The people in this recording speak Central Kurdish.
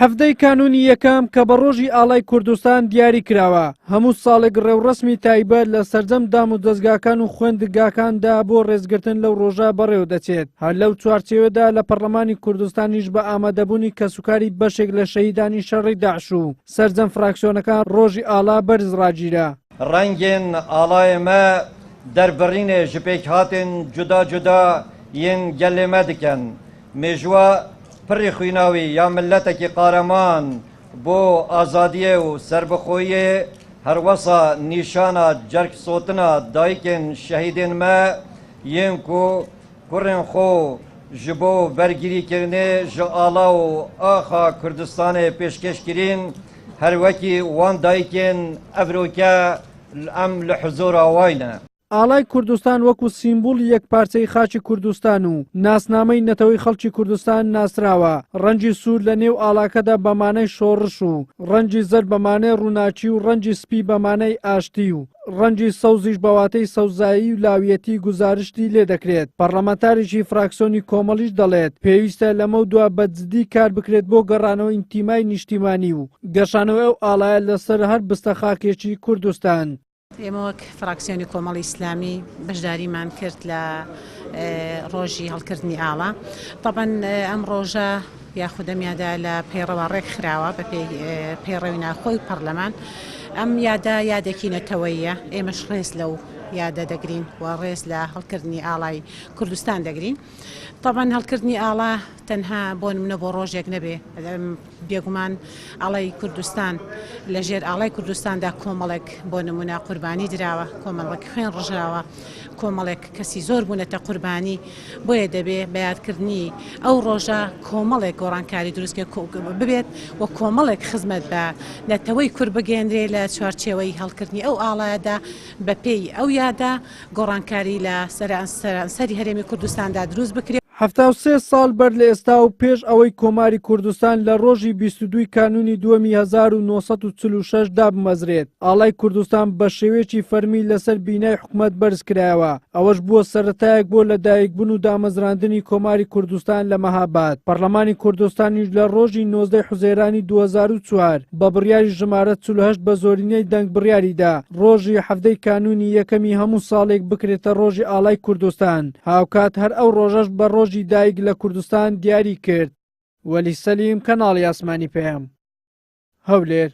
هەفتەی کانونی یەکەم کە بە ڕۆژی ئاڵای کوردستان دیاری کراوە هەموو ساڵێک ڕێوڕەسمی تایبەت لە سەرجەم دام و دەستگاکان و خوێندگاکاندا بۆ ڕێزگرتن لەو ڕۆژە بەڕێوە دەچێت. هەر لەو چوارچێوەدا لە پەرلەمانی کوردستانیش بە ئامادەبوونی کەسوکاری بەشێک لە شەهیدانی شەڕی داعش و سەرجەم فراکسیۆنەکان ڕۆژی ئاڵا بەرز ڕاگیرە. ڕەنگێن ئاڵای me derbirînê ji pêk hatên cuda cuda yên gelê me dikin. Mêjwa pirî xwînawî ya milletekî qareman bo azadiyê û serbixweyiyê her wesa nîşana cerksotina dayikên şehîdên me yên ku kurên xwe ji bo bergirîkirinê ji ala û axa Kurdistanê pêşkeş kirîn her wekî wan dayikên evrokê em li huzura way ne. ئاڵای کوردستان وەکو سیمبوڵ یەکپارچەی خاچی کوردستان و ناسنامەی نەتەوەی خەڵکی کوردستان ناسراوە. ڕەنجی سوور لە نێو ئاڵاکەدا بەمانەی شۆڕش و ڕەنجی زەر بەمانەی ڕووناچی و ڕەنجی سپی بەمانەی ئاشتی و ڕەنجی سەوزیش بەواتەی سەوزایی و لاویەتی گوزارشتی لێ دەکرێت. پەرلەمانتاریی فراکسیۆنی کۆمەڵیش دەڵێت پێویستە لەمە دووە بەجددی کار بکرێت بۆ گەڕانەوە ئینتیمای نیشتیمانی و گەشانەوە ئەو ئاڵایە لەسەر هەر بستە خاکێکی کوردستان. ئێمە وەک فراکسیۆنی کۆمەڵی ئیسلامی بەشداریمان کرد لە ڕۆژی هەڵکردنی ئاڵا. طبعاً ئەم ڕۆژە یاخودەمیادا لە پەیڕەوە ڕێک خراوە بە پەیڕەوی ناخۆی پەرلەمان. ئەم یادە یادێکی نەتەوەییە، ئێمەش ڕێز لەو یادە دەگرین و ڕێز لە هەڵکردنی ئاڵای کوردستان دەگرین. طبعاً هەڵکردنی ئاڵا تەنها بۆ نمونە بۆ ڕۆژێک نەبێ، بێگومان ئاڵای کوردستان لەژێر ئاڵای کوردستاندا کۆمەڵێک بۆ نمونە قوربانی دراوە، کۆمەڵێک خوێن ڕژاوە، کۆمەڵێک کەسی زۆر بوونەتە قوربانی. بۆیە دەبێ بەیادکردنی ئەو ڕۆژە کۆمەڵێک گۆڕانکاری دروستکە ببێت و کۆمەڵێک خزمەت بە نەتەوەی کورد بگەێنرێ لە چوارچێوەی هەڵکردنی ئەو ئاڵایەدا بە پێی ئەو یادا گۆڕانکاری لە سەری هەرێمی کوردستاندا دروست بکرێت. 73 ساڵ بەر لە ئێستا و پێش ئەوەی کۆماری کوردستان لە ڕۆژی 22 کانونی دووەمی 1946 دابمەزرێت، ئاڵای کوردستان بە شێوەیەکی فەرمی لەسەر بینای حکوومەت بەرز کرایەوە. ئەوەش بووە سەرەتایەک بۆ لەدایکبوون و دامەزراندنی کۆماری کوردستان لە مەهاباد. پەرلەمانی کوردستانیش لە ڕۆژی 19 حوزەیرانی 2004 بە بڕیاری ژمارە 48 بە زۆرینەی دەنگ بڕیاریدا ڕۆژی هەفتەی کانونی یەکەمی هەموو ساڵێک بکرێتە ڕۆژی ئاڵای کوردستان. هاوکات هەر ئەو ڕۆژەش بە ڕۆژی دایک لە کوردستان دیاری کرد. وەلی سەلیم، کەناڵی ئاسمانی پێم، هەولێر.